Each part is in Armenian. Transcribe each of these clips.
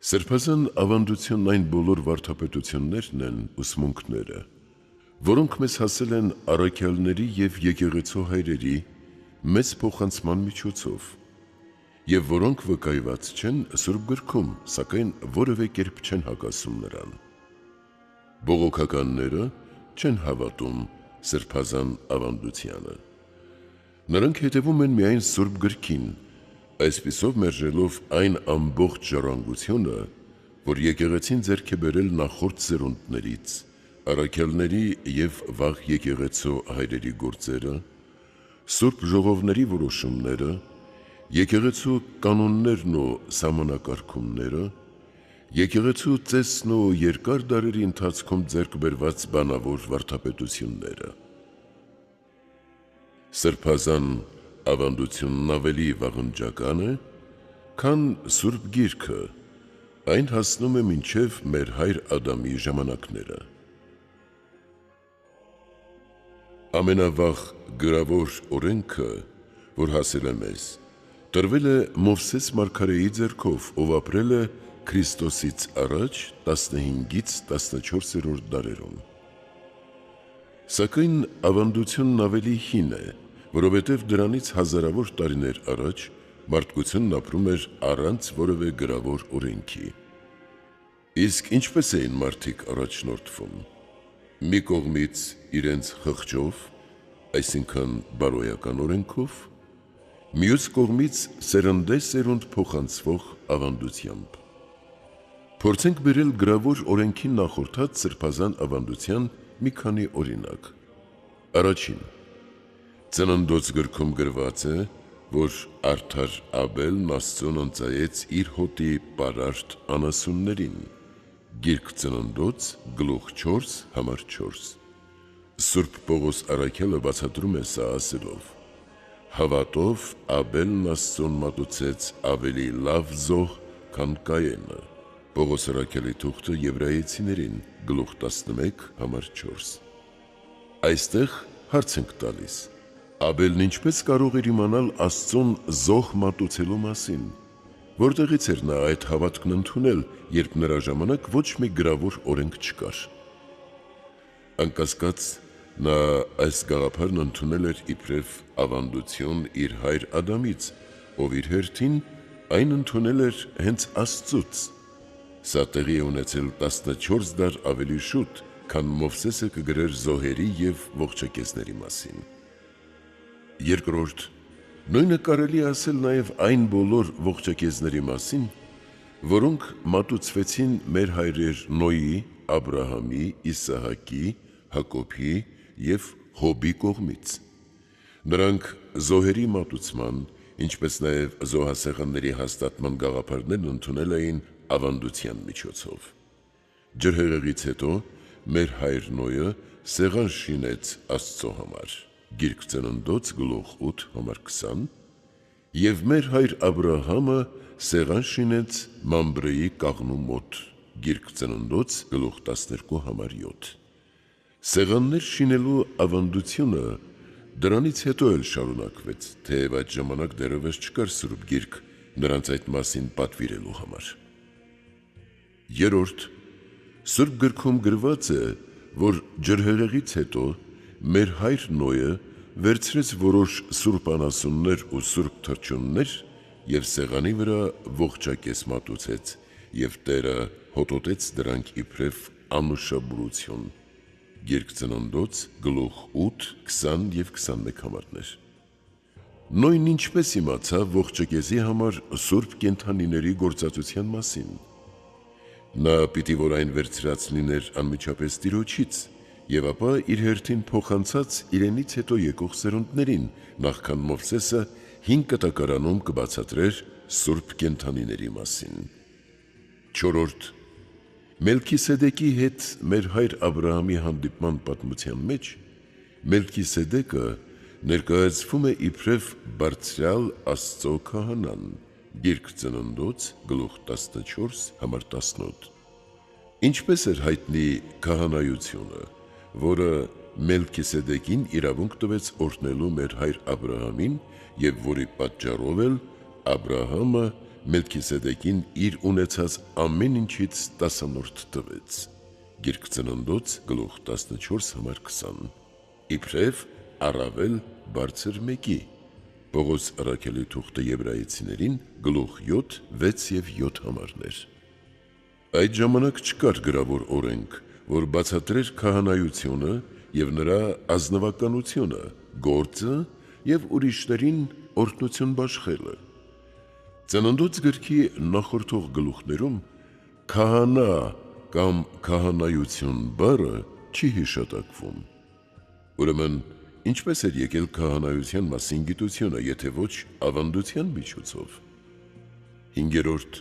Սրբազան ավանդությունն այն բոլոր վարդապետություններն են ուսմունքները, որոնք մեզ հասել են առաքյալների և եկեղեցու հայրերի մեծ փոխանցման միջոցով, և որոնք վկայված չեն Սուրբ գրքում, սակայն որևէ կերպ չեն հակասում նրան։ Բողոքականները չեն հավատում սրբազան ավանդությանը։ Նրանք հետևում են միայն Սուրբ գրքին, այսպիսով մերժելով այն ամբողջ ժառանգությունը, որ եկեղեցին ձեռք է բերել նախորդ սերունդներից, առաքյալների և վաղ եկեղեցու հայրերի գործերը, Սուրբ ժողովների որոշումները, եկեղեցու կանոններն ու սահմանակարգումները, եկեղեցու ծեսն ու երկար դարերի ընթացքում ձեռք բերված բանավոր վարդապետությունները։ Սրբազան ավանդությունն ավելի վաղնջական է, քան Սուրբ Գիրքը, այն հասնում է մինչև մեր հայր Ադամի ժամանակները։ Ամենավաղ գրավոր օրենքը, որ հասել է մեզ, տրվել է Մովսես մարգարեի ձեռքով, ով ապրել է Քրիստոսից առաջ 15-ից 14-րդ դարերում։ Սակայն ավանդությունն ավելի հին է, որովհետև դրանից հազարավոր տարիներ առաջ մարդկությունն ապրում էր առանց որևէ գրավոր օրենքի։ Իսկ ինչպես էին մարդիկ առաջնորդվում։ Մի կողմից իրենց խղճով, այսինքն բարոյական օրենքով, մյուս կողմից սերնդեսերունդ փոխանցվող ավանդությամբ։ Փորձենք բերել գրավոր օրենքին նախորդած սրբազան ավանդության մի քանի օրինակ։ Առաջին. Ծննդոց գրքում գրված է, որ արդար Աբելն Աստծուն ընծայեց իր հոտի պարարտ անասուններին, Գիրք Ծննդոց, գլուխ 4, համար 4։ Սուրբ Պողոս առաքյալը բացատրում է սա ասելով. հավատով Աբելն Աստծուն մատուցեց ավելի լավ զոհ, քան Կայենը, Պողոս առաքյալի թուղթը Եբրայեցիներին, գլուխ 11, համար 4։ Այստեղ հարց ենք տալիս. Աբելն ինչպես կարող էր իմանալ Աստծուն զոհ մատուցելու մասին, որտեղից էր նա այդ հավատքն ընդունել, երբ նրա ժամանակ ոչ մի գրավոր օրենք չկար։ Անկասկած, նա այս գաղափարն ընդունել էր իբրև ավանդություն իր հայր Ադամից, ով իր հերթին այն ընդունել էր հենց Աստծուց։ Սա տեղի է ունեցել 14 դար ավելի շուտ, քան Մովսեսը կգրեր զոհերի և ողջակեզների մասին։ Երկրորդ. նույնը կարելի է ասել նաև այն բոլոր ողջակեզների մասին, որոնք մատուցվեցին մեր հայրեր Նոյի, Աբրահամի, Իսահակի, Հակոբի և Հոբի կողմից։ Նրանք զոհերի մատուցման, ինչպես նաև զոհասեղանների հաստատման գաղափարներն ընդունել էին ավանդության միջոցով։ Ջրհեղեղից հետո մեր հայր Նոյը սեղան շինեց Աստծո համար, Գիրք Ծննդոց, գլուխ 8, համար 20, և մեր հայր Աբրահամը սեղան շինեց Մամբրեի կաղնու մոտ, Գիրք Ծննդոց, գլուխ 12, համար 7։ Սեղաններ շինելու ավանդությունը դրանից հետո էլ շարունակվեց, թեև այդ ժամանակ դեռևս չկար Սուրբ Գիրք նրանց այդ մասին պատվիրելու համար։ Երրորդ. Սուրբ գրքում գրված է, որ ջրհեղեղից հետո մեր հայր Նոյը վերցրեց որոշ սուրբ անասուններ ու սուրբ թռչուններ և սեղանի վրա ողջակեզ մատուցեց, և Տերը հոտոտեց դրանք իբրև անուշաբուրություն, Գիրք Ծննդոց, գլուխ 8, 20 և 21 համարներ։ Նոյն ինչպես իմացավ ողջակեզի համար սուրբ կենդանիների գործածության մասին։ Նա պիտի որ այն վերցրած լիներ անմիջապես Տիրոջից, և ապա իր հերթին փոխանցած իրենից հետո եկող սերունդներին, նախքան Մովսեսը հին կտակարանում կբացատրեր սուրբ կենդանիների մասին։ Չորրորդ. Մելքիսեդեկի հետ մեր հայր Աբրահամի հանդիպման պատմության մեջ Մելքիսեդեկը ներկայացվում է իբրև բարձրյալ Աստծո քահանան, Գիրք Ծննդոց, գլուխ 14, համար 18։ Ինչպես էր հայտնի քահանայությունը, որը Մելքիսեդեկին իրավունք տվեց օրհնելու մեր հայր Աբրահամին և որի պատճառով էլ Աբրահամը Մելքիսեդեկին իր ունեցած ամեն ինչից 10-րդ տվեց։ Գիրք Ծննդոց գլուխ 14 համար 20։ Իբրև առավել բարձր մեկի։ Պողոս առաքելի թուղթը Եբրայեցիներին գլուխ 7, 6 և 7 համարներ։ Այդ ժամանակ չկար գրավոր օրենք, որ բացատրեր քահանայությունը և նրա ազնվականությունը, գործը և ուրիշներին օրհնություն բաշխելը։ Ծննդոց գրքի նախորդող գլուխներում քահանա կամ քահանայություն բառը չի հիշատակվում։ Ուրեմն ինչպես էր եկել քահանայության մասին գիտությունը, եթե ոչ ավանդության միջոցով։ 5.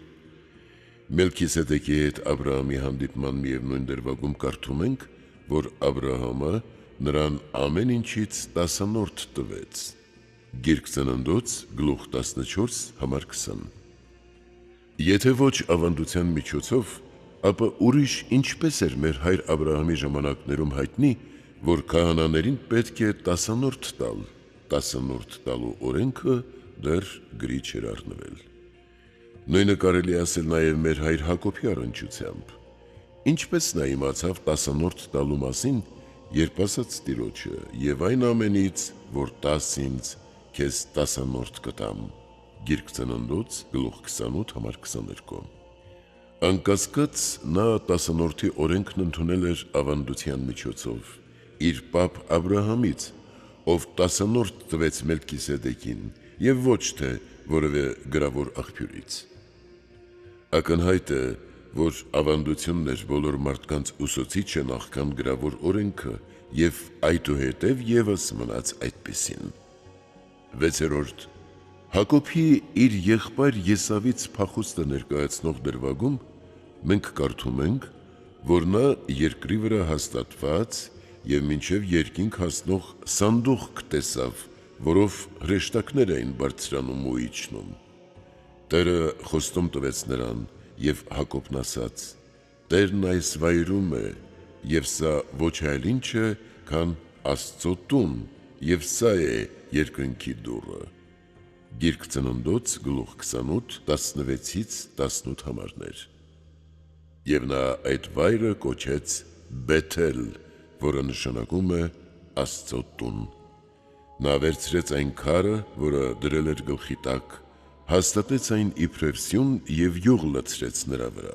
Մելքիսեդեկի հետ Աբրահամի հանդիպման միևնույն դրվագում կարդում ենք, որ Աբրահամը նրան ամեն ինչից 10-րդ տվեց։ Գիրք Ծննդոց գլուխ 14 համար 20։ Եթե ոչ ավանդության միջոցով, ապա ուրիշ ինչպես էր մեր հայր Աբրահամի ժամանակներում հայտնի, որ քահանաներին պետք է 10-րդ տալ, 10-րդ տալու օրենքը դեռ գրի չէր առնվել։ Նույնը կարելի ասել նաև մեր հայր Հակոբի առնչությամբ։ Ինչպես նա իմացավ 10-րդ տալու մասին, երբ ասաց Տիրոջը. «Եվ այն ամենից, որ տաս ինձ, քեզ 10-րդ կտամ»։ Գիրք Ծննդոց գլուխ 28 համար 22։ Անկասկած նա 10-րդի օրենքն ընդունել էր ավանդության միջոցով, իր պապ Աբրահամից, ով 10-րդ տվեց Մելքիսեդեկին, և ոչ թե որևէ գրավոր աղբյուրից։ Ակնհայտ է, որ ավանդությունն էր բոլոր մարդկանց ուսուցիչը նախքան գրավոր օրենքը և այդուհետև ևս մնաց այդպիսին։ 6. Հակոբի իր եղբայր Եսավից փախուստը ներկայացնող դրվագում մենք կարդում ենք, որ նա երկրի վրա հաստատված և մինչև երկինք հասնող սանդուղք տեսավ, որով հրեշտակներ էին բարձրանում ու իջնում։ Տերը խոստում տվեց նրան, և Հակոբն ասաց. «Տերն այս վայրում է, և սա ոչ այլ ինչ է, քան Աստծո տուն, և սա է երկնքի դուռը»։ Գիրք Ծննդոց գլուխ 28, 16-ից 18 համարներ։ Եվ նա այդ վայրը կոչեց Բեթել, որը նշանակում է Աստծո տուն։ Նա վերցրեց այն քարը, որը դրել էր գլխի տակ, հաստատեց այն իբրև սյուն և յուղ լցրեց նրա վրա։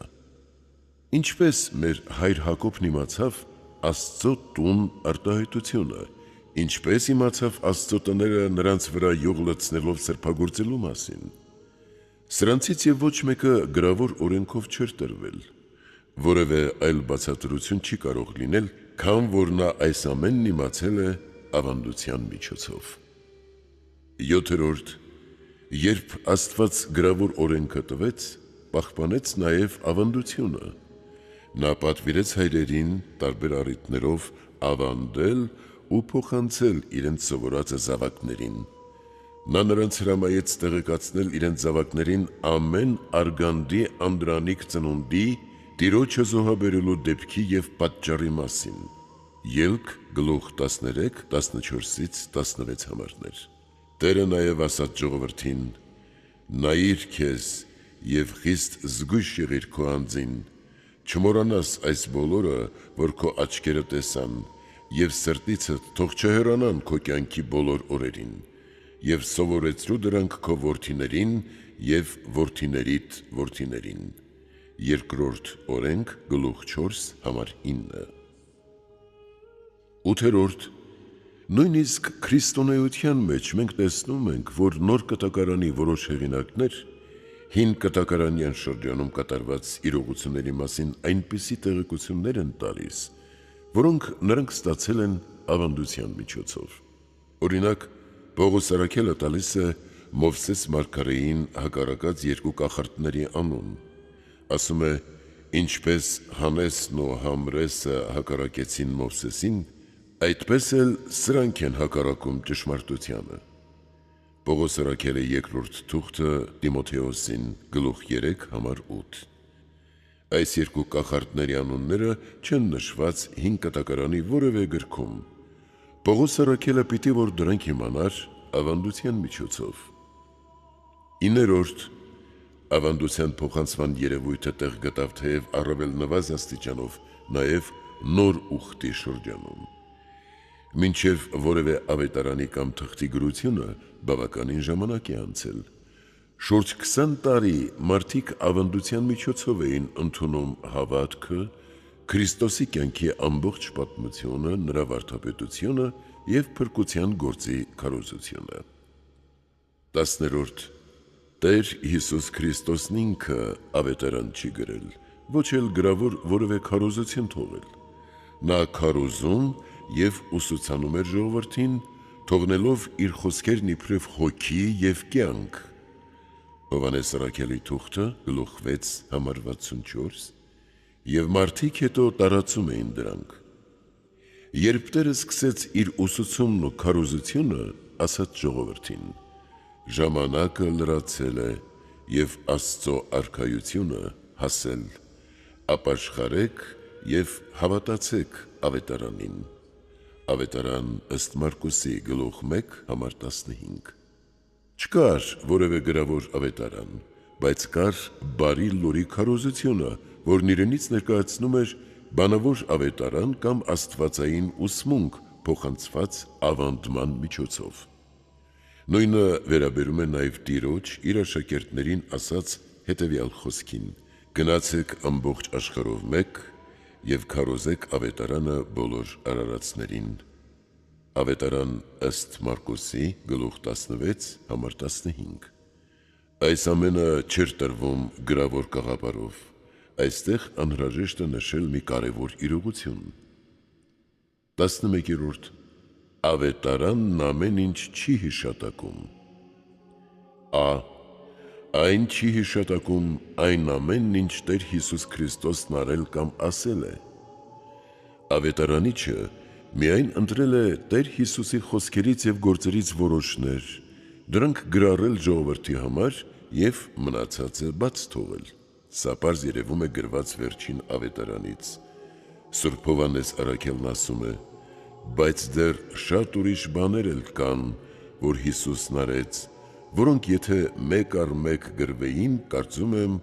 Ինչպես մեր հայր Հակոբն իմացավ Աստծո տուն արտահայտությունը, ինչպես իմացավ Աստծո տները նրանց վրա յուղ լցնելով սրբագործելու մասին։ Սրանցից և ոչ մեկը գրավոր օրենքով չէր տրվել։ Որևէ այլ բացատրություն չի կարող լինել, քան որ նա այս ամենն իմացել է ավանդության միջոցով։ 7. Երբ Աստված գրավոր օրենքը տվեց, պահպանեց նաև ավանդությունը։ Նա պատվիրեց հայրերին տարբեր առիթներով ավանդել ու փոխանցել իրենց սովորածը զավակներին։ Նա նրանց հրամայեց տեղեկացնել իրենց զավակներին ամեն արգանդի անդրանիկ ծնունդի, Տիրոջը զոհաբերելու դեպքի և պատճառի մասին։ Ելք գլուխ 13, 14-ից 16 համարներ։ Տերը նաև ասաց ժողովրդին. «Նայիր քեզ և խիստ զգույշ եղիր քո անձին, չմոռանաս այս բոլորը, որ քո աչքերը տեսան, և սրտիցդ թող չհեռանան քո կյանքի բոլոր օրերին, և սովորեցրու դրանք քո որդիներին և որդիներիդ որդիներին»։ Երկրորդ օրենք գլուխ 4 համար 9։ 8. Նույնիսկ քրիստոնեության մեջ մենք տեսնում ենք, որ նոր կտակարանի որոշ հեղինակներ հին կտակարանյան շրջանում կատարված իրողությունների մասին այնպիսի տեղեկություններ են տալիս, որոնք նրանք ստացել են ավանդության միջոցով։ Օրինակ, Պողոս առաքյալը տալիս է Մովսես մարգարեին հակառակած երկու կախարդների անուն։ Ասում է. «Ինչպես Հանեսն ու Համրեսը հակառակեցին Մովսեսին, այդպես էլ սրանք են հակառակում ճշմարտությանը»։ Պողոս առաքյալի երկրորդ թուղթը Տիմոթեոսին գլուխ 3 համար 8։ Այս երկու կախարդների անունները չեն նշված հին կտակարանի որևէ գրքում։ Պողոս առաքյալը պիտի որ դրանք իմանար ավանդության միջոցով։ 9. ավանդության փոխանցման երևույթը տեղ գտավ թեև առավել նվազ աստիճանով, նաև նոր ուխտի շրջանում։ Մինչև որևէ ավետարանի կամ թղթի գրությունը բավականին ժամանակ է անցել։ Շուրջ 20 տարի մարդիկ ավանդության միջոցով էին ընդունում հավատքը, Քրիստոսի կյանքի ամբողջ պատմությունը, նրա վարդապետությունը և փրկության գործի քարոզությունը։ 10-րդ Տեր Հիսուս Քրիստոսն ինքը ավետարան չի գրել, ոչ էլ գրավոր որևէ քարոզություն թողել։ Նա քարոզում և ուսուցանում էր ժողովրդին, թողնելով իր խոսքերն իբրև հոգի և կյանք։ Հովհաննես առաքյալի թուղթը, գլուխ 6, համար 64, և մարդիկ հետո տարածում էին դրանք։ Երբ Տերը սկսեց իր ուսուցումն ու քարոզությունը, ասաց ժողովրդին. «Ժամանակը լրացել է և Աստծո արքայությունը հասել, ապաշխարեք և հավատացեք ավետարանին»։ Ավետարան ըստ Մարկոսի, գլուխ 1, համար 15։ Չկար որևէ գրավոր ավետարան, բայց կար բարի լուրի քարոզությունը, որն իրենից ներկայացնում էր բանավոր ավետարան կամ աստվածային ուսմունք փոխանցված ավանդման միջոցով։ Նույնը վերաբերում է նաև Տիրոջ իր աշակերտներին ասած հետևյալ խոսքին. «Գնացեք ամբողջ աշխարհով մեկ և քարոզեք ավետարանը բոլոր արարածներին»։ Ավետարան ըստ Մարկոսի, գլուխ 16, համար 15։ Այս ամենը չէր տրվում գրավոր կաղապարով, այստեղ անհրաժեշտ է նշել մի կարևոր իրողություն։ 11-րդ Ավետարանն ամեն ինչ չի հիշատակում։ Այն չի հիշատակում այն ամենն, ինչ Տեր Հիսուս Քրիստոսն արել կամ ասել է։ Ավետարանիչը միայն ընտրել է Տեր Հիսուսի խոսքերից և գործերից որոշներ, դրանք գրառել ժողովրդի համար և մնացածը բաց թողել։ Սա պարզ երևում է գրված վերջին ավետարանից։ Սուրբ Հովհաննես առաքյալն ասում է. «Բայց դեռ շատ ուրիշ բաներ էլ կան, որ Հիսուսն արեց, որոնք եթե մեկ առ մեկ գրվեին, կարծում եմ,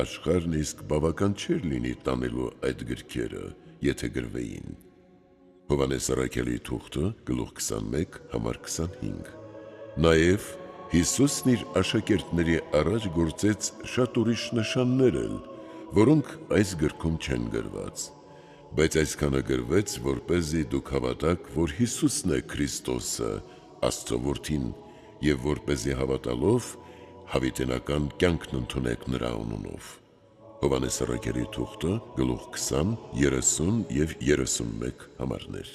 աշխարհն իսկ բավական չէր լինի տանելու այդ գրքերը, եթե գրվեին»։ Հովհաննես առաքյալի թուղթը, գլուխ 21, համար 25։ Նաև Հիսուսն իր աշակերտների առաջ գործեց շատ ուրիշ նշաններ էլ, որոնք այս գրքում չեն գրված, բայց այսքանը գրվեց, որպեսզի դուք հավատաք, որ Հիսուսն է Քրիստոսը, Աստծո Որդին, և որպեսզի հավատալով հավիտենական կյանքն ընդունեք նրա անունով։ Հովհաննես առաքյալի թուղթը, գլուխ 20, 30 և 31 համարներ։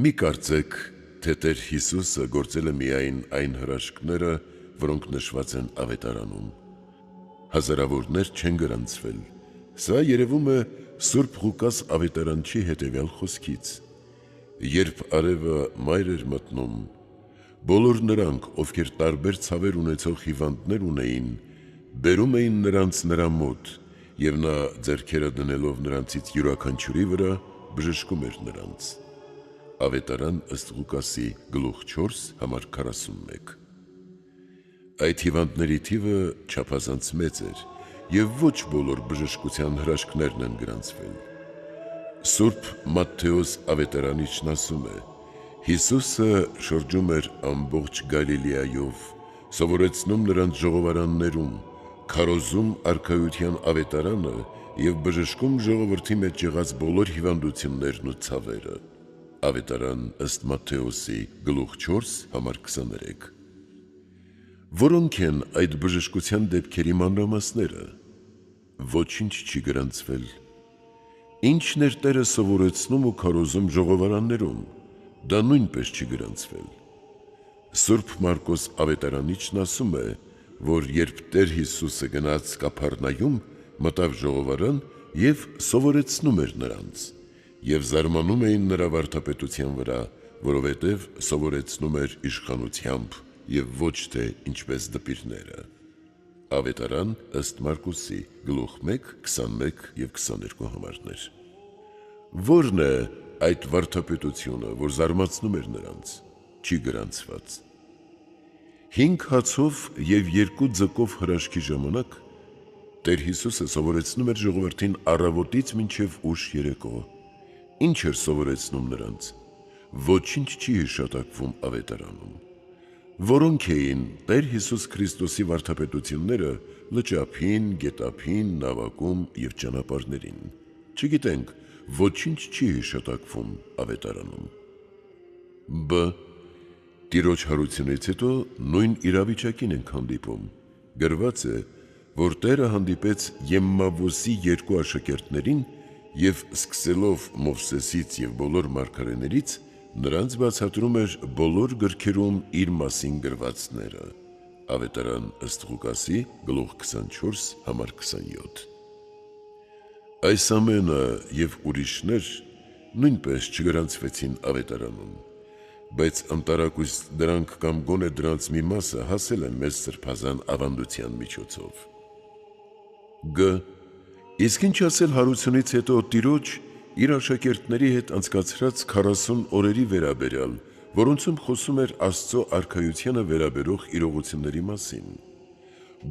Մի կարծեք, թե Տեր Հիսուսը գործել է միայն այն հրաշքները, որոնք նշված են ավետարանում։ Հազարավորներ չեն գրանցվել։ Սա երևում է Սուրբ Ղուկաս ավետարանչի հետևյալ խոսքից. «Երբ արևը մայր էր մտնում, բոլոր նրանք, ովքեր տարբեր ցավեր ունեցող հիվանդներ ունեին, բերում էին նրանց նրա մոտ, և նա ձեռքերը դնելով նրանցից յուրաքանչյուրի վրա, բժշկում էր նրանց»։ Ավետարան ըստ Ղուկասի, գլուխ 4, համար 41։ Այդ հիվանդների թիվը չափազանց մեծ էր, և ոչ բոլոր բժշկության հրաշքներն են գրանցվել։ Սուրբ Մատթեոս ավետարանիչն ասում է. «Հիսուսը շրջում էր ամբողջ Գալիլեայով, սովորեցնում նրանց ժողովարաններում, քարոզում արքայության ավետարանը և բժշկում ժողովրդի մեջ եղած բոլոր հիվանդություններն ու ցավերը»։ Ավետարան ըստ Մատթեոսի, գլուխ 4, համար 23։ Որոնք են այդ բժշկության դեպքերի մանրամասները։ Ոչինչ չի գրանցվել։ Ի՞նչն էր Տերը սովորեցնում ու քարոզում ժողովարաններում։ Դա նույնպես չի գրանցվել։ Սուրբ Մարկոս ավետարանիչն ասում է, որ երբ Տեր Հիսուսը գնաց Կափառնայում, մտավ ժողովարան և սովորեցնում էր նրանց, և զարմանում էին նրա վարդապետության վրա, որովհետև սովորեցնում էր իշխանությամբ և ոչ թե ինչպես դպիրները։ Ավետարան ըստ Մարկոսի, գլուխ 1, 21 և 22 համարներ։ Ո՞րն է այդ վարդապետությունը, որ զարմացնում էր նրանց, չի գրանցված։ 5 հացով և 2 ձկով հրաշքի ժամանակ Տեր Հիսուսը սովորեցնում էր ժողովրդին առավոտից մինչև ուշ երեկո։ Ինչ էր սովորեցնում նրանց։ Ոչինչ չի հիշատակվում ավետարանում։ Որոնք էին Տեր Հիսուս Քրիստոսի վարդապետությունները լճափին, գետափին, նավակում և ճանապարհներին։ Չգիտենք, ոչինչ չի հիշատակվում ավետարանում։ Բ. Տիրոջ հարությունից հետո նույն իրավիճակին ենք հանդիպում։ Գրված է, որ Տերը հանդիպեց Եմմավոսի 2 աշակերտներին և սկսելով Մովսեսից և բոլոր մարգարեներից, նրանց բացատրում էր բոլոր գրքերում իր մասին գրվածները։ Ավետարան ըստ Ղուկասի, գլուխ 24, համար 27։ Այս ամենը և ուրիշներ նույնպես չգրանցվեցին ավետարանում, բայց ընտարակույս դրանք կամ գոնե դրանց մի մասը հասել են մեզ սրբազան ավանդության միջոցով։ Գ. Իսկ ինչ ասել հարությունից հետո Տիրոջ իր աշակերտների հետ անցկացրած 40 օրերի վերաբերյալ, որոնցում խոսում էր Աստծո արքայությանը վերաբերող իրողությունների մասին։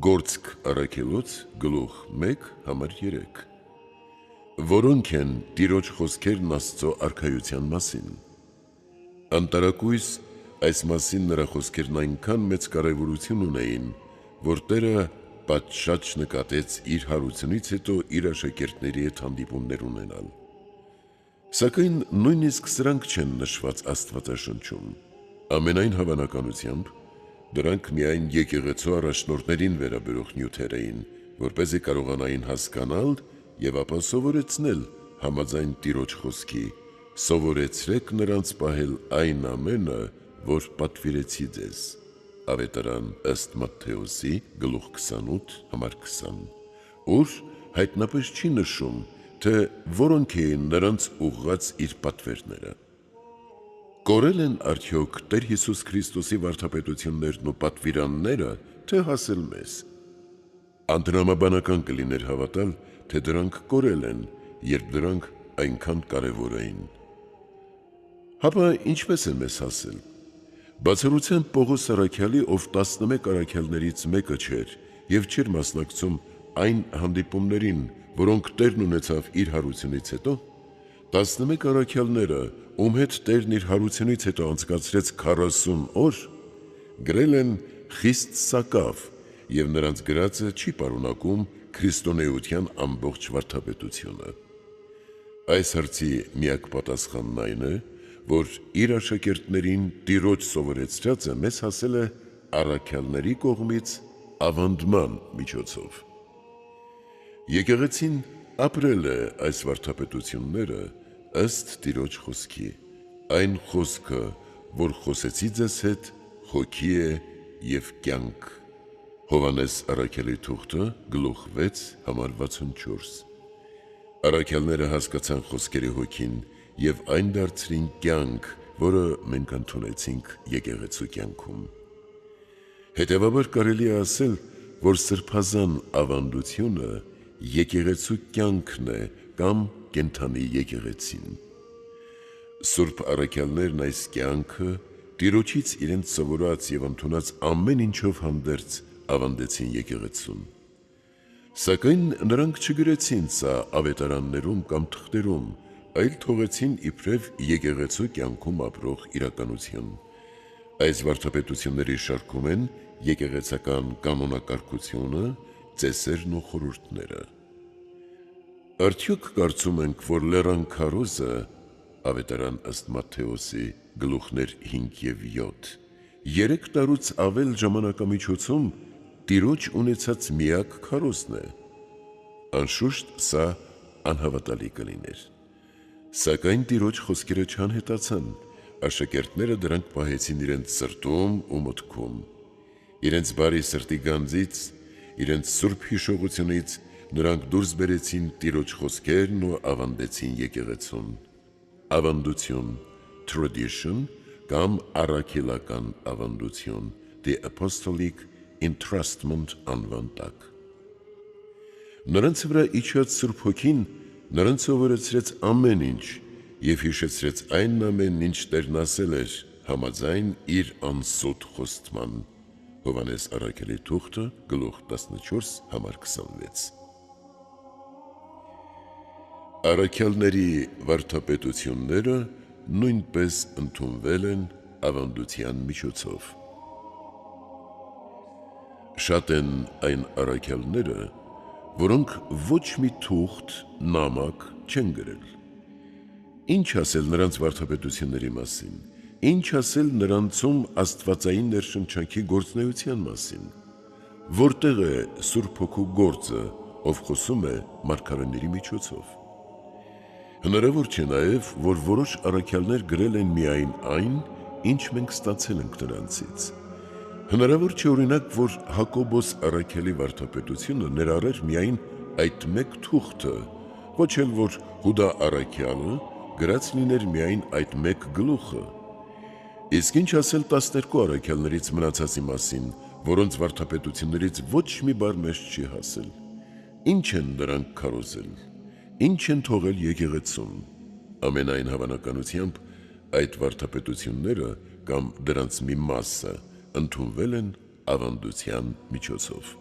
Գործք առաքելոց, գլուխ 1, համար 3։ Որոնք են Տիրոջ խոսքերն Աստծո արքայության մասին։ Անտարակույս այս մասին նրա խոսքերն այնքան մեծ կարևորություն ունեին, որ Տերը պատշաճ նկատեց իր հարությունից հետո իր աշակերտների հետ հանդիպումներ ունենալ։ Սակայն նույնիսկ սրանք չեն նշված Աստվածաշնչում։ Ամենայն հավանականությամբ դրանք միայն եկեղեցու առաջնորդներին վերաբերող նյութեր էին, որպեսզի կարողանային հասկանալ և ապա սովորեցնել համաձայն Տիրոջ խոսքի. «Սովորեցրեք նրանց պահել այն ամենը, որ պատվիրեցի ձեզ»։ Ավետարան ըստ Մատթեոսի, գլուխ 28, համար 20, ուր հայտնապես չի նշում, թե որոնք էին նրանց ուղղած իր պատվերները։ Կորել են արդյոք Տեր Հիսուս Քրիստոսի վարդապետություններն ու պատվիրանները, թե հասել մեզ։ Անդրամաբանական կլիներ հավատալ, թե դրանք կորել են, երբ դրանք այնքան կարևոր էին։ Հապա ինչպես են մեզ հասել։ Բացառությամբ Պողոս առաքյալի, ով 11 առաքյալներից մեկը չէր և չէր մասնակցում այն հանդիպումներին, որոնք Տերն ունեցավ իր հարությունից հետո, 11 առաքյալները, ում հետ Տերն իր հարությունից հետո անցկացրեց 40 օր, գրել են խիստ սակավ, և նրանց գրածը չի պարունակում քրիստոնեության ամբողջ վարդապետությունը։ Այս հարցի միակ պատասխանն այն է, որ իր աշակերտներին Տիրոջ սովորեցրածը մեզ հասել է առաքյալների կողմից ավանդման միջոցով։ Եկեղեցին ապրել է այս վարդապետությունները ըստ Տիրոջ խոսքի, այն խոսքը, որ խոսեցի ձեզ հետ, հոգի է և կյանք։ Հովհաննես առաքյալի թուղթը, գլուխ 6, համար 64։ Առաքյալները հասկացան խոսքերի հոգին և այն դարձրին կյանք, որը մենք ընդունեցինք եկեղեցու կյանքում։ Հետևաբար կարելի է ասել, որ սրբազան ավանդությունը եկեղեցու կյանքն է կամ կենդանի եկեղեցին։ Սուրբ առաքյալներն այս կյանքը Տիրոջից իրենց սովորած և ընդունած ամեն ինչով հանդերձ ավանդեցին եկեղեցուն։ Սակայն նրանք չգրեցին սա ավետարաններում կամ թղթերում, այլ թողեցին իբրև եկեղեցու կյանքում ապրող իրականություն։ Այս վարդապետությունների շարքում են եկեղեցական կանոնակարգությունը, ծեսերն ու խորհուրդները։ Արդյոք կարծում ենք, որ լեռան քարոզը, ավետարան ըստ Մատթեոսի, գլուխներ 5 և 7, 3 տարուց ավել ժամանակամիջոցում Տիրոջ ունեցած միակ քարոզն է։ Անշուշտ սա անհավատալի կլիներ։ Սակայն Տիրոջ խոսքերը չանհետացան, աշակերտները դրանք պահեցին իրենց սրտում ու մտքում։ Իրենց բարի սրտի գանձից, իրենց սուրբ հիշողությունից նրանք դուրս բերեցին Տիրոջ խոսքերն ու ավանդեցին եկեղեցուն։ Ավանդություն, tradition կամ առաքելական ավանդություն, the apostolic entrustment անվան տակ։ Նրանց վրա իջած Սուրբ Հոգին նրանց սովորեցրեց ամեն ինչ և հիշեցրեց այն ամենն, ինչ Տերն ասել էր համաձայն իր անսուտ խոստման։ Հովանես Առաքելի թուղթը գլուխ 14 համար 26։ Առաքյալների վարդապետությունները նույնպես ընդունվել են ավանդության միջոցով։ Շատ են այն առաքյալները, որոնք ոչ մի թուղթ, նամակ չեն գրել։ Ինչ ասել նրանց վարդապետությունների մասին, ինչ ասել նրանցում աստվածային ներշնչանքի գործնեության մասին, որտեղ է Սուրբ Հոգու գործը, ով խոսում է մարգարեների միջոցով։ Հնարավոր չէ նաև, որ որոշ առաքյալներ գրել են միայն այն, ինչ մենք ստացել ենք նրանցից։ Հնարավոր չէ օրինակ, որ Հակոբոս առաքյալի վարդապետությունը ներառեր միայն այդ մեկ թուղթը, ոչ էլ որ Հուդա առաքյալը գրած լիներ միայն այդ մեկ գլուխը։ Իսկ ինչ ասել 12 առաքյալներից մնացածի մասին, որոնց վարդապետություններից ոչ մի բառ մեզ չի հասել։ Ինչ են նրանք քարոզել, ինչ են թողել եկեղեցում։ Ամենայն հավանականությամբ այդ վարդապետությունները կամ դրանց մի մասը ընդունվել են ավանդության միջոցով։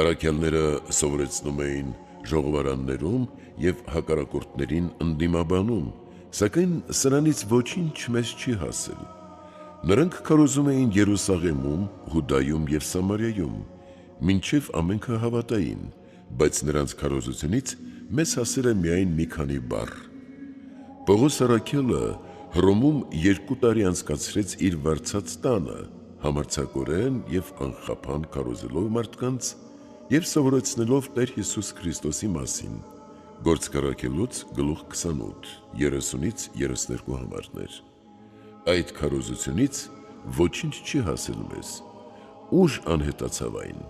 Առաքյալները սովորեցնում էին ժողովարաններում և հակառակորդներին ընդդիմաբանում, սակայն սրանից ոչինչ մեզ չի հասել։ Նրանք քարոզում էին Երուսաղեմում, Հուդայում և Սամարիայում, մինչև ամենքը հավատային, բայց նրանց քարոզությունից մեզ հասել է միայն մի քանի բառ։ Պողոս առաքյալը Հռոմում 2 տարի անցկացրեց իր վարձած տանը, համարձակորեն և անխափան քարոզելով մարդկանց և սովորեցնելով Տեր Հիսուս Քրիստոսի մասին, Գործք գլուխ 28, 30-ից 32 համարներ։ Այդ քարոզությունից ոչինչ չի հասել մեզ։ Ուր անհետացավ այն։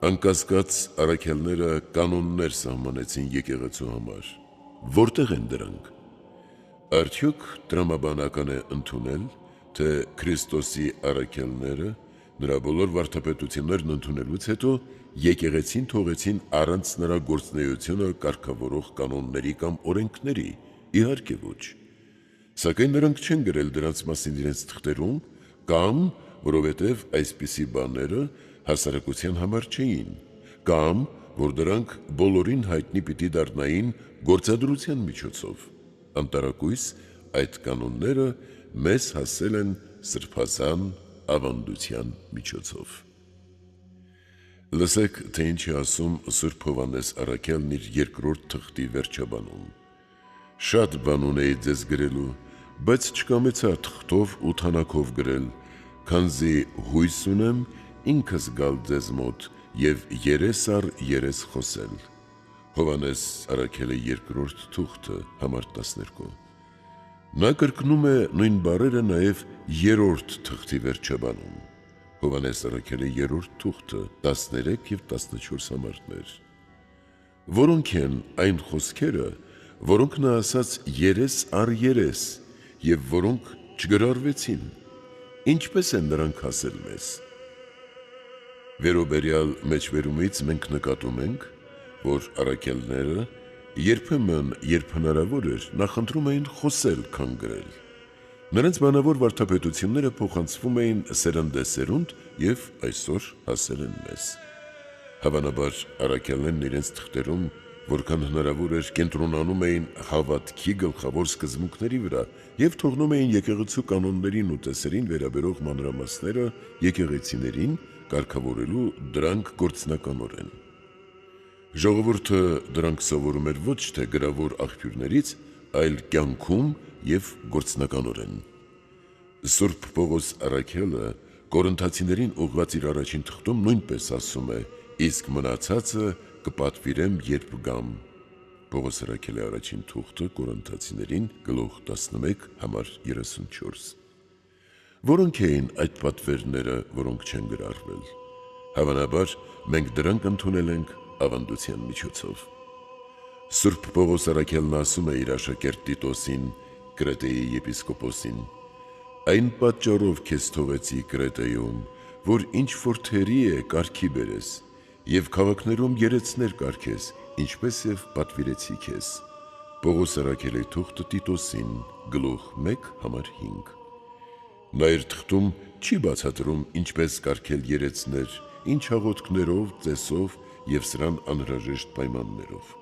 Անկասկած առաքյալները կանոններ սահմանեցին եկեղեցու համար։ Որտեղ են դրանք։ Արդյոք տրամաբանական է ընդունել, թե Քրիստոսի առաքյալները նրա բոլոր վարդապետություններն ընդունելուց հետո եկեղեցին թողեցին առանց նրա գործունեությունը կարգավորող կանոնների կամ օրենքների, իհարկե ոչ։ Սակայն նրանք չեն գրել դրանց մասին իրենց թղթերում, կամ որովհետև այսպիսի բաները հասարակության համար չէին, կամ որ դրանք բոլորին հայտնի պիտի դառնային գործադրության միջոցով։ Անտարակույս այդ կանոնները մեզ հասել են սրբազան ավանդության միջոցով։ Լսեք, թե ինչ է ասում Սուրբ Հովանես առաքյալն իր 2-րդ թղթի վերջաբանում։ Շատ բան ունեի ձեզ գրելու, բայց չկամեցա թղթով ու թանաքով գրել, քանզի հույս ունեմ ինքս գալ ձեզ մոտ և երես առ երես խոսել։ Հովանես առաքյալի 2-րդ թուղթը համար 12։ Նա կրկնում է նույն բառերը նաև 3-րդ թղթի վերջաբանում։ Հովանես առաքյալի 3-րդ թուղթը 13 և 14 համարներ։ Որոնք են այն խոսքերը, որոնք նա ասաց երես առ երես, և որոնք չգրառվեցին, ինչպես են նրանք հասել մեզ։ Վերոբերյալ մեջբերումից մենք նկատում ենք, որ առաքյալները երբեմն, երբ հնարավոր էր, նախընտրում էին խոսել, քան գրել։ Նրանց բանավոր վարդապետությունները փոխանցվում էին սերնդեսերունդ և այսօր հասել են մեզ։ Հավանաբար առաքյալներն իրենց թղթերում, որքան հնարավոր էր, կենտրոնանում էին հավատքի գլխավոր սկզբունքների վրա և թողնում էին եկեղեցու կանոններին ու տեսերին վերաբերող մանրամասները եկեղեցիներին կարգավորելու դրանք գործնականորեն։ Ժողովուրդը դրանք սովորում էր ոչ թե գրավոր աղբյուրներից, այլ կյանքում և գործնականորեն։ Սուրբ Պողոս առաքյալը Կորինթացիներին ուղղված իր առաջին թղթում նույնպես ասում է. իսկ մնացածը կպատվիրեմ, երբ գամ։ Պողոս առաքյալի առաջին թուղթը Կորինթացիներին գլուխ 11 համար 34։ Որոնք էին այդ պատվերները, որոնք չեն գրառվել։ Հավանաբար մենք դրանք ընդունել ենք ավանդության միջոցով։ Սուրբ Պողոս առաքյալն ասում է իր աշակերտ Տիտոսին, Կրետեի եպիսկոպոսին. այն պատճառով քեզ թողեցի Կրետեում, որ ինչ որ թերի է կարգի բերես, և քաղաքներում երեցներ կարգես, ինչպես և պատվիրեցի քեզ։ Պողոս առաքյալի թուղթը Տիտոսին, գլուխ 1 համար 5։ Նա իր թղթում չի բացատրում ինչպես կարգել երեցներ, ինչ հաղորդքներով, ծեսով և սրան անհրաժեշտ պայմաններով։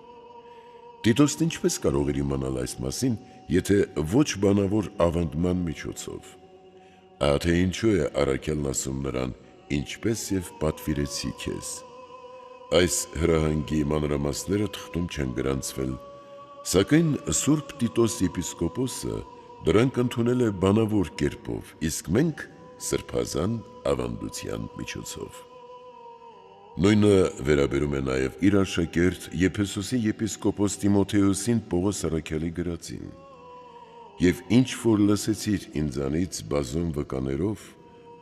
Տիտոսն ինչպես կարող էր իմանալ այս մասին, եթե ոչ բանավոր ավանդման միջոցով։ Ահա թե ինչու է առաքյալն ասում նրան, ինչպես և պատվիրեցի քեզ։ Այս հրահանգի մանրամասները թղթում չեն գրանցվել, սակայն Սուրբ Տիտոս եպիսկոպոսը դրանք ընդունել է բանավոր կերպով, իսկ մենք սրբազան ավանդության միջոցով։ Նույնը վերաբերում է նաև իր աշակերտ Եփեսոսի եպիսկոպոս Տիմոթեոսին Պողոս առաքյալի գրածին. «Եվ ինչ որ լսեցիր ինձանից բազում վկաներով,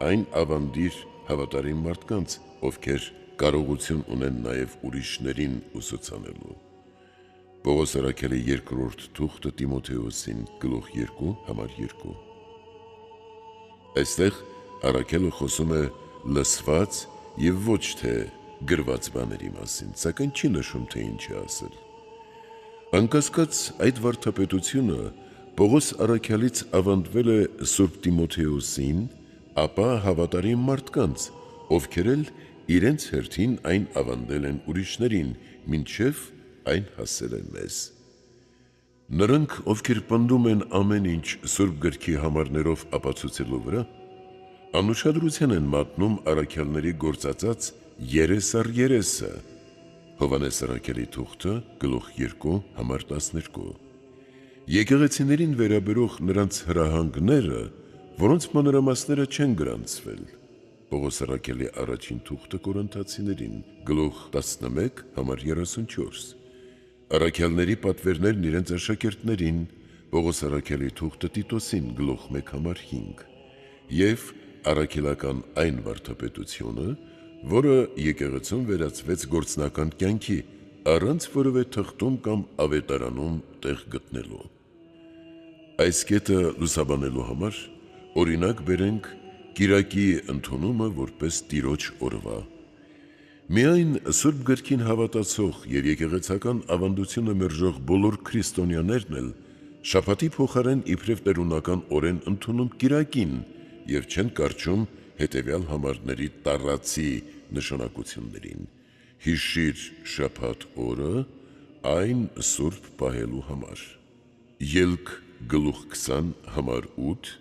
այն ավանդիր հավատարիմ մարդկանց, ովքեր կարողություն ունեն նաև ուրիշներին ուսուցանելու»։ Պողոս առաքյալի երկրորդ թուղթը Տիմոթեոսին, գլուխ 2, համար 2։ Այստեղ առաքյալը խոսում է լսված և ոչ թե գրված բաների մասին, սակայն չի նշում, թե ինչ է ասել։ Անկասկած, այդ վարդապետությունը Պողոս առաքյալից ավանդվել է Սուրբ Տիմոթեոսին, ապա հավատարիմ մարդկանց, ովքեր էլ իրենց հերթին այն ավանդել են ուրիշներին, մինչև այն հասել է մեզ։ Նրանք, ովքեր պնդում են ամեն ինչ Սուրբ գրքի համարներով ապացուցելու վրա, անուշադրության են մատնում առաքյալների գործածած երես առ երեսը, Հովհաննես առաքյալի թուղթը, գլուխ 2, համար 12, եկեղեցիներին վերաբերող նրանց հրահանգները, որոնց մանրամասները չեն գրանցվել, Պողոս առաքյալի առաջին թուղթը Կորինթացիներին, գլուխ 11, համար 34, առաքյալների պատվերներն իրենց աշակերտներին, Պողոս առաքյալի թուղթը Տիտոսին, գլուխ 1, համար 5, և առաքելական այն վարդապետությունը, որը եկեղեցում վերածվեց գործնական կյանքի, առանց որևէ թղթում կամ ավետարանում տեղ գտնելու։ Այս կետը լուսաբանելու համար օրինակ բերենք կիրակի ընդունումը որպես Տիրոջ օրվա։ Միայն Սուրբ գրքին հավատացող և եկեղեցական ավանդությունը մերժող բոլոր քրիստոնյաներն էլ շաբաթի փոխարեն իբրև տերունական օրեն ընդունում կիրակին և չեն կարճում հետևյալ համարների տառացի նշանակություններին. հիշիր շաբաթ օրը, այն սուրբ պահելու համար, ելք գլուխ 20, համար 8,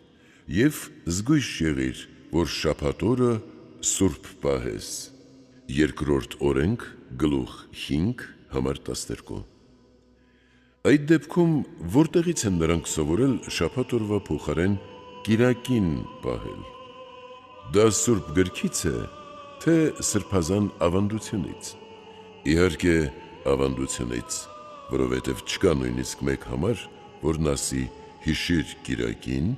և զգույշ եղիր, որ շաբաթ օրը սուրբ պահես, երկրորդ օրենք գլուխ 5, համար 12։ Այդ դեպքում որտեղից են նրանք սովորել շաբաթ օրվա փոխարեն կիրակին պահել։ Դա Սուրբ գրքից է, թե սրբազան ավանդությունից։ Իհարկե ավանդությունից, որովհետև չկա նույնիսկ մեկ համար, որն ասի հիշիր կիրակին,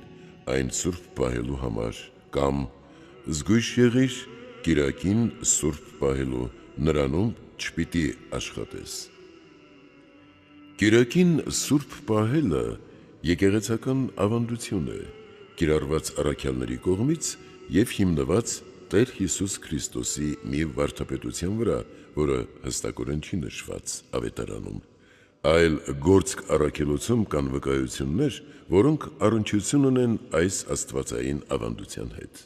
այն սուրբ պահելու համար, կամ զգույշ եղիր կիրակին սուրբ պահելու, նրանում չպիտի աշխատես։ Կիրակին սուրբ պահելը եկեղեցական ավանդություն է, կիրառված առաքյալների կողմից և հիմնված Տեր Հիսուս Քրիստոսի մի վարդապետության վրա, որը հստակորեն չի նշված ավետարանում, այլ գործք առաքելոցում կան վկայություններ, որոնք առնչություն ունեն այս աստվածային ավանդության հետ։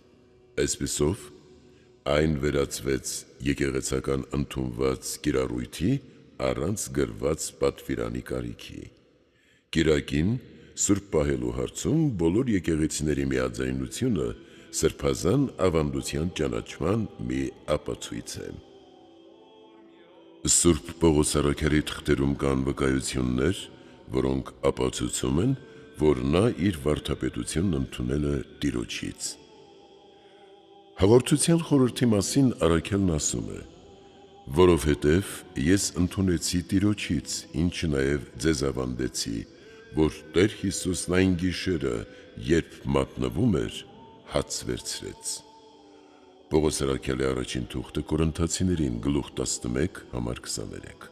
Այսպիսով, այն վերածվեց եկեղեցական ընդունված կիրառույթի առանց գրված պատվիրանի կարիքի։ Կիրակին սուրբ պահելու հարցում բոլոր եկեղեցիների միաձայնությունը սրբազան ավանդության ճանաչման մի ապացույց է։ Սուրբ Պողոս առաքյալի թղթերում կան վկայություններ, որոնք ապացուցում են, որ նա իր վարդապետությունն ընդունել է Տիրոջից։ Հաղորդության խորհրդի մասին առաքյալն ասում է. «Որովհետև ես ընդունեցի Տիրոջից, ինչը նաև ձեզ ավանդեցի, որ Տեր Հիսուսն այն գիշերը, երբ մատնվում էր, հաց վերցրեց»։ Պողոս առաքյալի առաջին թուղթը Կորինթացիներին, գլուխ 11, համար 23։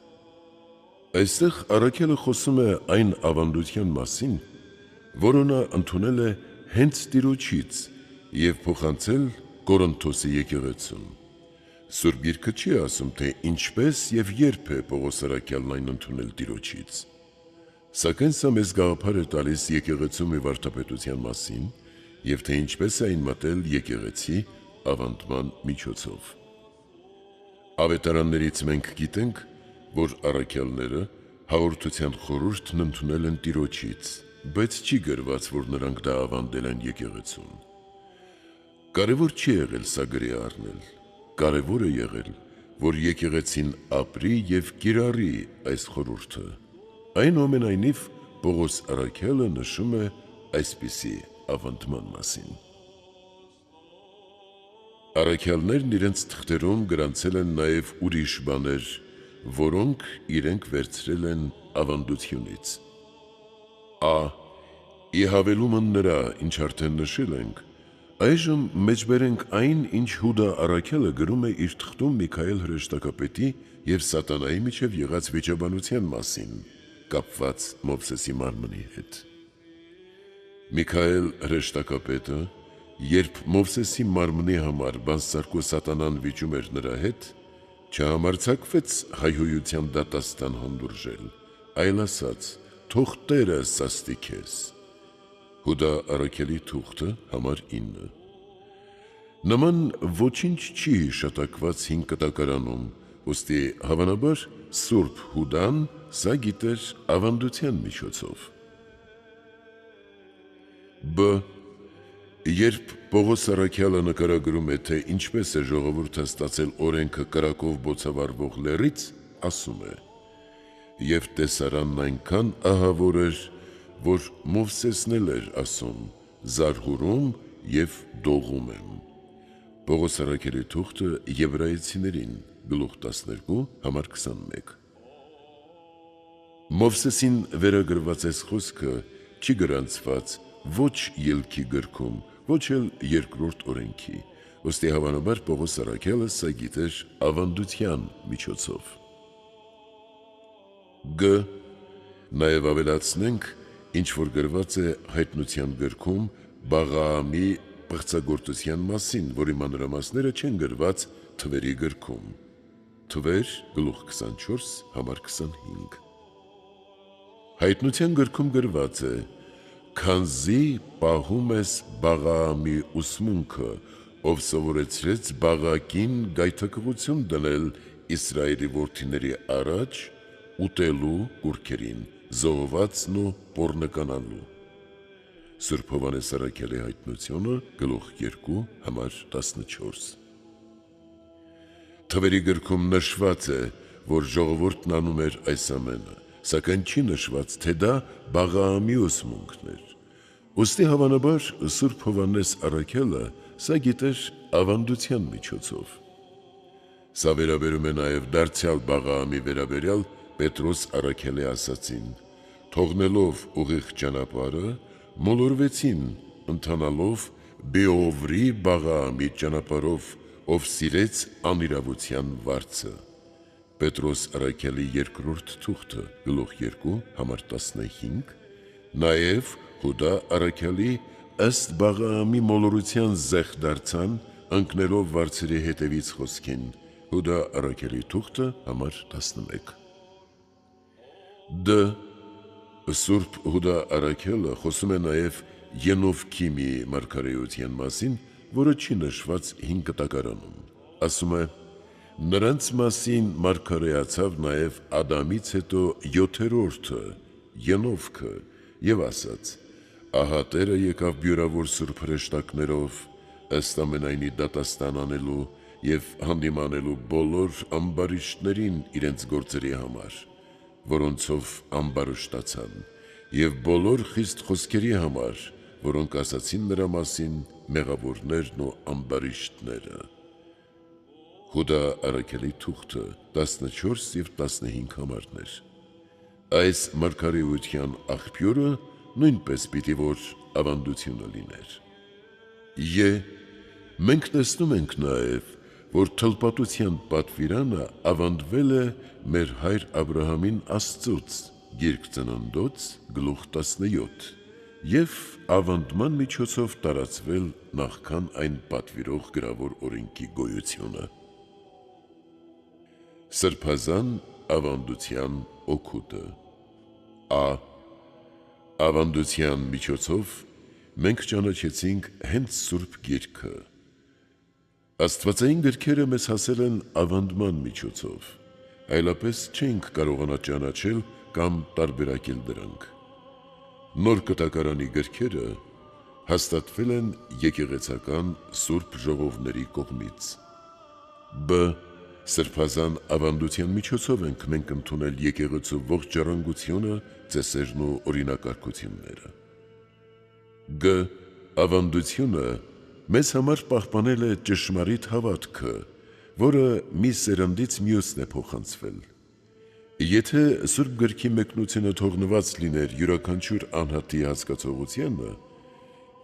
Այստեղ առաքյալը խոսում է այն ավանդության մասին, որը նա ընդունել է հենց Տիրոջից և փոխանցել Կորինթոսի եկեղեցուն։ Սուրբ Գիրքը չի ասում, թե ինչպես և երբ է Պողոս առաքյալն այն ընդունել Տիրոջից։ Սակայն սա մեզ գաղափար է տալիս եկեղեցու մի վարդապետության մասին եւ թե ինչպես է այն մտել եկեղեցի ավանդման միջոցով։ Ավետարաններից մենք գիտենք, որ առաքյալները հաղորդության խորհուրդն ընդունել են Տիրոջից, բայց չի գրված, որ նրանք դա ավանդել են եկեղեցուն։ Կարևոր չի եղել սա գրի առնել, կարևոր է եղել, որ եկեղեցին ապրի եւ կիրառի այս խորհուրդը։ Այնուամենայնիվ Պողոս առաքյալը նշում է այսպիսի ավանդման մասին։ Առաքյալներն իրենց թղթերում գրանցել են նաև ուրիշ բաներ, որոնք իրենք վերցրել են ավանդությունից։ Ի հավելումը նրա, ինչ արդեն նշել ենք, այժմ մեջբերենք այն, ինչ Հուդա առաքյալը գրում է իր թղթում Միքայել հրեշտակապետի և սատանայի միջև եղած վիճաբանության մասին, կապված Մովսեսի մարմնի հետ։ Միքայել հրեշտակապետը, երբ Մովսեսի մարմնի համար բանսարկու սատանան վիճում էր նրա հետ, չհամարձակվեց հայհոյության դատաստան հանդուրժել, այլ ասաց. «Թող Տերը սաստի քեզ»։ Հուդա առաքյալի թուղթը համար 9։ Նման ոչինչ չի հիշատակված հին կտակարանում, ուստի հավանաբար Սուրբ Հուդան սա գիտեր ավանդության միջոցով։ Երբ Պողոս առաքյալը նկարագրում է, թե ինչպես է ժողովուրդը ստացել օրենքը կրակով բոցավառվող լեռից, ասում է. «Եվ տեսարանն այնքան ահավոր էր, որ Մովսեսն էլ էր ասում. զարհուրում և դողում եմ»։ Պողոս առաքյալի թուղթը Եբրայեցիներին, գլուխ 12, համար 21։ Մովսեսին վերագրված այս խոսքը չի գրանցված ոչ ելքի գրքում, ոչ էլ երկրորդ օրենքի, ուստի հավանաբար Պողոս առաքյալը սա գիտեր ավանդության միջոցով։ Նաև ավելացնենք, ինչ որ գրված է հայտնության գրքում Բաղաամի պղծագործության մասին, որի մանրամասները չեն գրված Թվերի գրքում։ Թվեր, գլուխ 24, համար 25։ Հայտնության գրքում գրված է. «Քանզի պահում ես Բաղաամի ուսմունքը, ով սովորեցրեց Բաղակին գայթակղություն դնել Իսրայելի որդիների առաջ, ուտելու կուռքերին, զոհվածն ու պոռնկանալու»։ Սուրբ Հովհաննես առաքյալի հայտնությունը, գլուխ 2, համար 14։ Թվերի գրքում նշված է, որ ժողովուրդն անում էր այս ամենը, սակայն չի նշված, թե դա Բաղաամի ուսմունքն էր։ Ուստի հավանաբար Սուրբ Հովհաննես առաքյալը սա գիտեր ավանդության միջոցով։ Սա վերաբերում է նաև դարձյալ Բաղաամի վերաբերյալ Պետրոս առաքյալի ասացին. «Թողնելով ուղիղ ճանապարհը, մոլորվեցին, ընթանալով Բեովրի Բաղաամի ճանապարհով, ով սիրեց անիրավության վարձը»։ Պետրոս առաքյալի երկրորդ թուղթը, գլուխ 2, համար 15, նաև Հուդա առաքյալի ըստ Բաղաամի մոլորության զեղ դարձան, ընկնելով վարձերի հետևից խոսքին, Հուդա առաքյալի թուղթը, համար 11։ Սուրբ Հուդա առաքյալը խոսում է նաև Ենովքի մի մարգարեության մասին, որը չի նշված հին կտակարանում։ Ասում է. «Նրանց մասին մարգարեացավ նաև Ադամից հետո 7-րդը Ենովքը և ասաց. ահա Տերը եկավ բյուրավոր սուրբ հրեշտակներով, ըստ ամենայնի դատաստան անելու և հանդիմանելու բոլոր ամբարիշտներին իրենց գործերի համար, որոնցով ամբարշտացան, և բոլոր խիստ խոսքերի համար, որոնք ասացին նրա մասին մեղավորներն ու ամբարիշտները»։ Հուդա առաքյալի թուղթը 14 և 15 համարներ։ Այս մարգարեության աղբյուրը նույնպես պիտի որ ավանդությունը լիներ։ Մենք տեսնում ենք նաև, որ թլպատության պատվիրանը ավանդվել է մեր հայր Աբրահամին Աստծուց, Գիրք Ծննդոց, գլուխ 17, և ավանդման միջոցով տարածվել նախքան այն պատվիրող գրավոր օրենքի գոյությունը։ Սրբազան ավանդության օգուտը։ Ավանդության միջոցով մենք ճանաչեցինք հենց Սուրբ Գիրքը։ Աստվածային գրքերը մեզ հասել են ավանդման միջոցով, այլապես չենք կարողանա ճանաչել կամ տարբերակել դրանք։ Նոր Կտակարանի գրքերը հաստատվել են եկեղեցական Սուրբ ժողովների կողմից։ Բ. Սրբազան ավանդության միջոցով ենք մենք ընդունել եկեղեցու ողջ ժառանգությունը, ծեսերն ու օրինակարգությունները։ Գ. Ավանդությունը մեզ համար պահպանել է ճշմարիտ հավատքը, որը մի սերնդից մյուսն է փոխանցվել։ Եթե Սուրբ Գրքի մեկնությունը թողնված լիներ յուրաքանչյուր անհատի հասկացողությանը,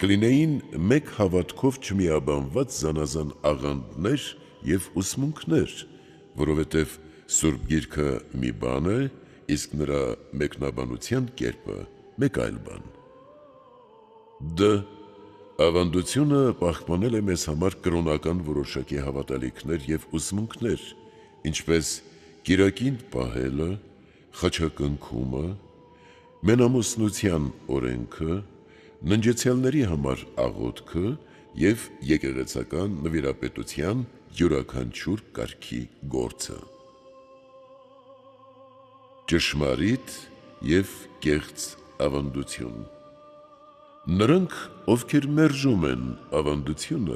կլինեին մեկ հավատքով չմիաբանված զանազան աղանդներ և ուսմունքներ, որովհետև Սուրբ Գիրքը մի բան է, իսկ նրա մեկնաբանության կերպը մեկ այլ բան։ Դ. Ավանդությունը պահպանել է մեզ համար կրոնական որոշակի հավատալիքներ և ուսմունքներ, ինչպես կիրակին պահելը, խաչակնքումը, մենամուսնության օրենքը, ննջեցյալների համար աղոթքը և եկեղեցական նվիրապետության յուրաքանչյուր կարգի գործը։ Ճշմարիտ և կեղծ ավանդություն։ Նրանք, ովքեր մերժում են ավանդությունը,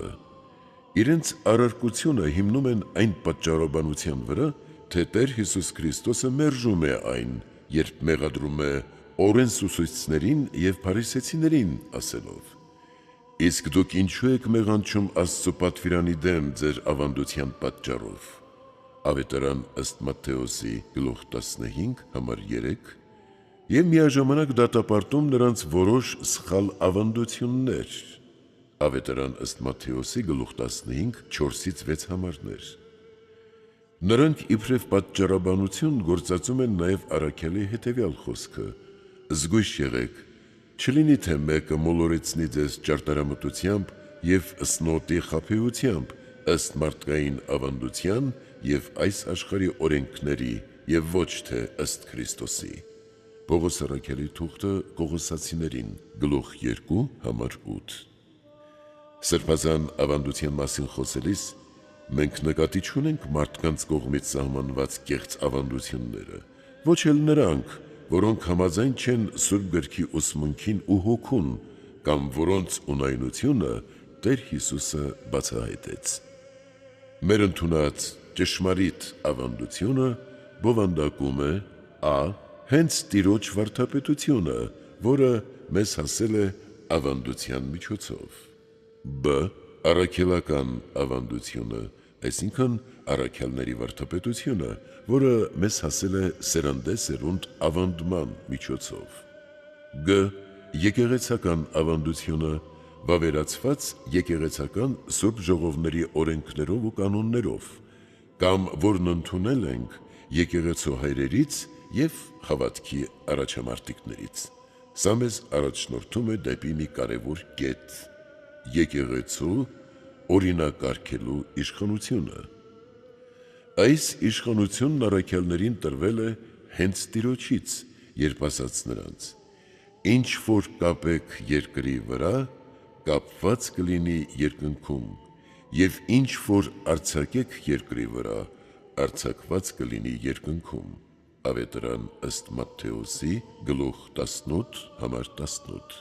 իրենց առարկությունը հիմնում են այն պատճառաբանության վրա, թե Տեր Հիսուս Քրիստոսը մերժում է այն, երբ մեղադրում է օրենսուսույցներին և փարիսեցիներին ասելով. «Իսկ դուք ինչու եք մեղանչում Աստծո պատվիրանի դեմ ձեր ավանդության պատճառով» Ավետարան ըստ Մատթեոսի 15:3 և միաժամանակ դատապարտում նրանց որոշ սխալ ավանդություններ Ավետարան ըստ Մատթեոսի 15:4-6 համարներ։ Նրանք իբրև պատճառաբանություն գործածում են նաև առաքյալի հետևյալ խոսքը. «Զգույշ եղեք, չլինի թե մեկը մոլորեցնի ձեզ ճարտարամտությամբ և սնոտի խաբեությամբ ըստ մարդկային ավանդության և այս աշխարհի օրենքների և ոչ թե ըստ Քրիստոսի» Պողոս առաքյալի թուղթը Կողոսացիներին 2:8։ Սրբազան ավանդության մասին խոսելիս մենք նկատի չունենք մարդկանց կողմից սահմանված կեղծ ավանդությունները, ոչ էլ նրանք, որոնք համաձայն չեն Սուրբ Գրքի ուսմունքին ու հոգուն, կամ որոնց ունայնությունը Տեր Հիսուսը բացահայտեց։ Մեր ընդունած ճշմարիտ ավանդությունը բովանդակում է a. Հենց Տիրոջ վարդապետությունը, որը մեզ հասել է ավանդության միջոցով, b. Առաքելական ավանդությունը, այսինքն առաքյալների վարդապետությունը, որը մեզ հասել է սերնդեսերունդ ավանդման միջոցով, g. Եկեղեցական ավանդությունը, վավերացված եկեղեցական Սուրբ ժողովների օրենքներով ու կանոններով, կամ որն ընդունել ենք եկեղեցու հայրերից և հավատքի առաջամարտիկներից։ Սա մեզ առաջնորդում է դեպի մի կարևոր կետ՝ եկեղեցու օրինակարգելու իշխանությունը։ Այս իշխանությունն առաքյալներին տրվել է հենց Տիրոջից, երբ ասաց նրանց. «Ինչ որ կապեք երկրի վրա, կապված կլինի երկնքում, և ինչ որ արձակեք երկրի վրա, արձակված կլինի երկնքում» Ավետարան ըստ Մատթեոսի 18:18։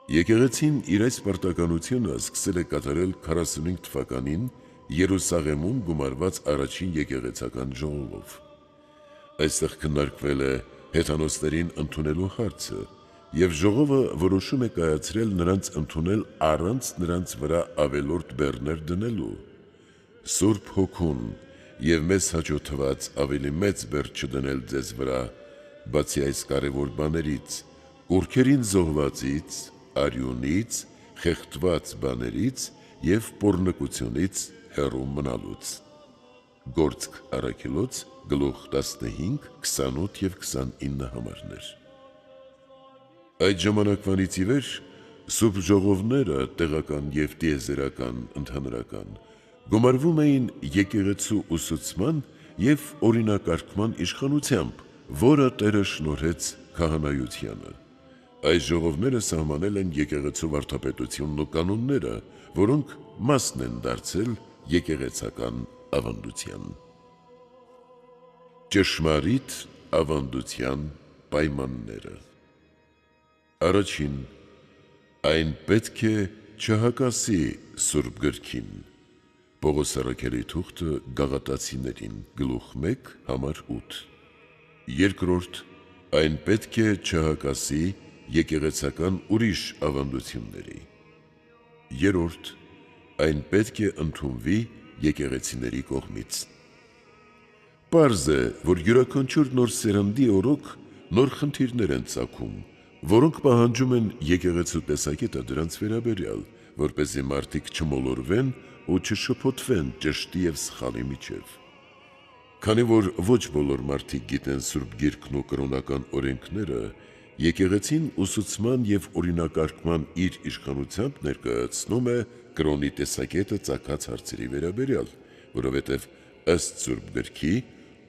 Եկեղեցին իր այս պարտականությունը սկսել է կատարել 45 թվականին Երուսաղեմում գումարված առաջին եկեղեցական ժողովով։ Այստեղ քննարկվել է հեթանոսներին ընդունելու հարցը, և ժողովը որոշում է կայացրել նրանց ընդունել առանց նրանց վրա ավելորդ բեռներ դնելու։ Սուրբ Հոգուն և մեզ հաջորդված ավելի մեծ բեռ չդնել ձեզ վրա, բացի այս կարևոր բաներից՝ կուռքերին զոհվածից, արյունից, խեղդված բաներից և պոռնկությունից հեռու մնալուց։ Գործք առաքելոց 15, 28 և 29 համարներ։ Այդ ժամանակվանից ի վեր սուրբ ժողովները, տեղական և տիեզերական ընդհանրական, գումարվում էին եկեղեցու ուսուցման և օրինակարգման իշխանությամբ, որը Տերը շնորհեց քահանայությանը։ Այս ժողովները սահմանել են եկեղեցու վարդապետությունն ու կանոնները, որոնք մասն են դարձել եկեղեցական ավանդության։ Ճշմարիտ ավանդության պայմանները։ Առաջին, այն պետք է չհակասի Սուրբ Գրքին։ Պողոս առաքյալի թուղթը Գաղատացիներին, գլուխ 1, համար 8։ Երկրորդ, այն պետք է չհակասի եկեղեցական ուրիշ ավանդությունների։ Երրորդ, այն պետք է ընդունվի եկեղեցիների կողմից։ Պարզ է, որ յուրաքանչյուր նոր սերնդի օրոք նոր խնդիրներ են ծագում, որոնք պահանջում են եկեղեցու տեսակետը դրանց վերաբերյալ, որպեսզի մարդիկ չմոլորվեն ու չշփոթվեն ճշտի և սխալի միջև։ Քանի որ ոչ բոլոր մարդիկ գիտեն Սուրբ Գիրքն ու կրոնական օրենքները, եկեղեցին ուսուցման և օրինակարգման իր իշխանությամբ ներկայացնում է կրոնի տեսակետը ծագած հարցերի վերաբերյալ, որովհետև ըստ Սուրբ Գրքի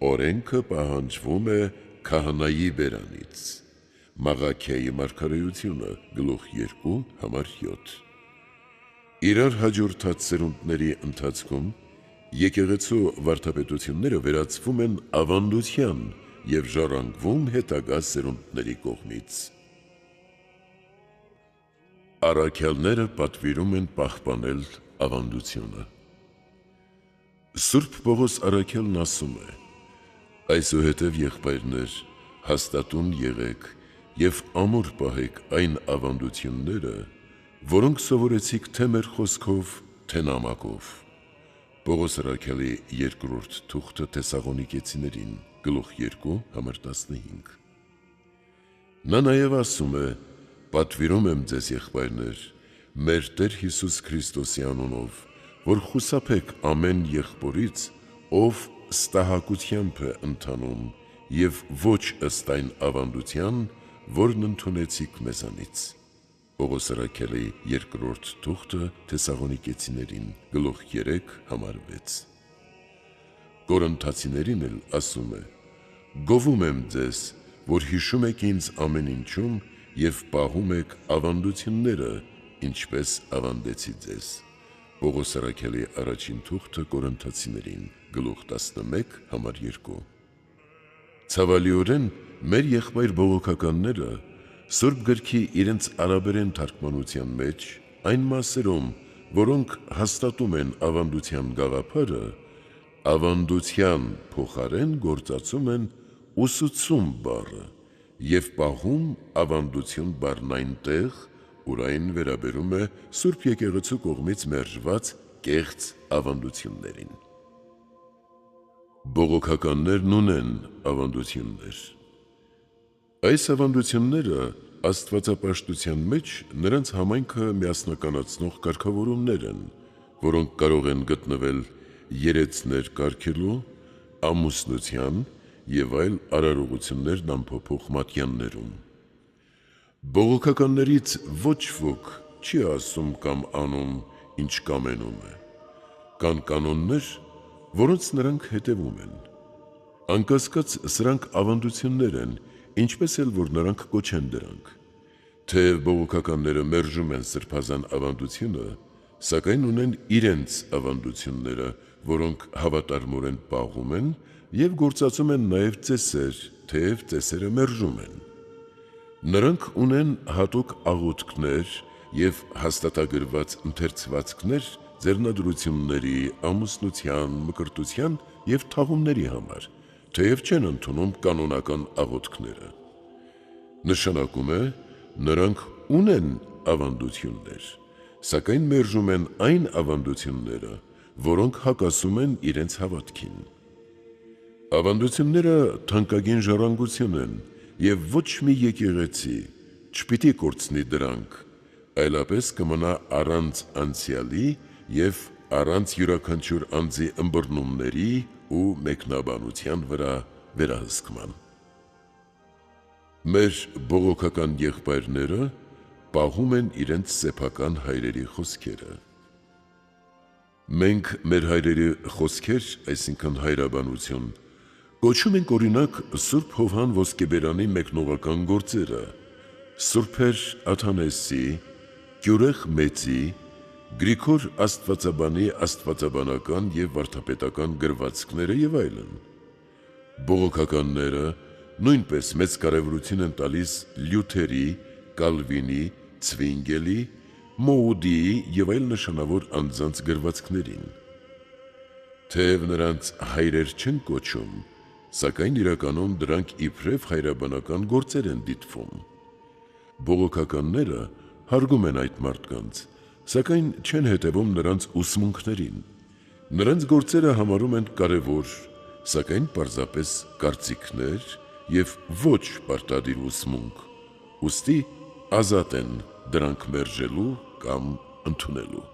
օրենքը պահանջվում է քահանայի բերանից։ Մաղաքիայի մարգարեությունը, գլուխ 2, համար 7։ Իրար հաջորդած սերունդների ընթացքում եկեղեցու վարդապետությունները վերածվում են ավանդության և ժառանգվում հետագա սերունդների կողմից։ Առաքյալները պատվիրում են պահպանել ավանդությունը։ Սուրբ Պողոս առաքյալն ասում է. «Այսուհետև, եղբայրներ, հաստատուն եղեք և ամուր պահեք այն ավանդությունները, որոնք սովորեցիք թե մեր խոսքով, թե նամակով»։ Պողոս առաքյալի երկրորդ թուղթը Թեսաղոնիկեցիներին, գլուխ 2, համար 15։ Նա նաև ասում է. «Պատվիրում եմ ձեզ, եղբայրներ, մեր Տեր Հիսուս Քրիստոսի անունով, որ խուսափեք ամեն եղբորից, ով ստահակությամբ է ընթանում և ոչ ըստ այն ավանդության, որն ընդունեցիք մեզանից»։ Պողոս առաքյալի երկրորդ թուղթը Թեսաղոնիկեցիներին, գլուխ 3, համար 6։ Կորինթացիներին էլ ասում է. «Գովում եմ ձեզ, որ հիշում եք ինձ ամեն ինչում և պահում եք ավանդությունները, ինչպես ավանդեցի ձեզ»։ Պողոս առաքյալի առաջին թուղթը Կորինթացիներին, գլուխ 11, համար 2։ Ցավալիորեն մեր եղբայր բողոքականները Սուրբ Գրքի իրենց արաբերեն թարգմանության մեջ այն մասերում, որոնք հաստատում են ավանդության գաղափարը, ավանդության փոխարեն գործածում են ուսուցում բառը և պահում ավանդություն բառն այնտեղ, ուր այն վերաբերում է Սուրբ Եկեղեցու կողմից մերժված կեղծ ավանդություններին։ Բողոքականներն ունեն ավանդություններ։ Այս ավանդությունները աստվածապաշտության մեջ նրանց համայնքը միասնականացնող կարգավորումներ են, որոնք կարող են գտնվել երեցներ կարգելու, ամուսնության և այլ արարողություններն ամփոփող մատյաններում։ Բողոքականներից ոչ ոք չի ասում կամ անում, ինչ կամենում է։ Կան կանոններ, որոնց նրանք հետևում են։ Անկասկած, սրանք ավանդություններ են, ինչպես էլ որ նրանք կոչեն դրանք։ Թեև բողոքականները մերժում են սրբազան ավանդությունը, սակայն ունեն իրենց ավանդությունները, որոնք հավատարմորեն պահում են և գործածում են նաև ծեսեր, թեև ծեսերը մերժում են։ Նրանք ունեն հատուկ աղոթքներ և հաստատագրված ընթերցվածքներ ձեռնադրությունների, ամուսնության, մկրտության և թաղումների համար, թեև չեն ընդունում կանոնական աղոթքները։ Նշանակում է, նրանք ունեն ավանդություններ, սակայն մերժում են այն ավանդությունները, որոնք հակասում են իրենց հավատքին։ Ավանդությունները թանկագին ժառանգություն են և ոչ մի եկեղեցի չպիտի կորցնի դրանք, այլապես կմնա առանց անցյալի և առանց յուրաքանչյուր անձի ըմբռնումների ու մեկնաբանության վրա վերահսկման։ Մեր բողոքական եղբայրները պահում են իրենց սեփական հայրերի խոսքերը։ Մենք մեր հայրերի խոսքեր, այսինքն հայրաբանություն, կոչում ենք օրինակ Սուրբ Հովհան ոսկեբերանի մեկնողական գործերը, Սուրբեր Աթանեսի, Գյուրեղ Մեծի, Գրիգոր Աստվածաբանի աստվածաբանական և վարդապետական գրվածքները և այլն։ Բողոքականները նույնպես մեծ կարևորություն են տալիս Լյութերի, Կալվինի, Ցվինգելի, Մոուդիի և այլ նշանավոր անձանց գրվածքներին։ Թեև նրանց հայրեր չեն կոչում, սակայն իրականում դրանք իբրև հայրաբանական գործեր են դիտվում։ Բողոքականները հարգում են այդ մարդկանց, սակայն չեն հետևում նրանց ուսմունքներին։ Նրանց գործերը համարում են կարևոր, սակայն պարզապես կարծիքներ և ոչ պարտադիր ուսմունք, ուստի ազատ են դրանք մերժելու կամ ընդունելու։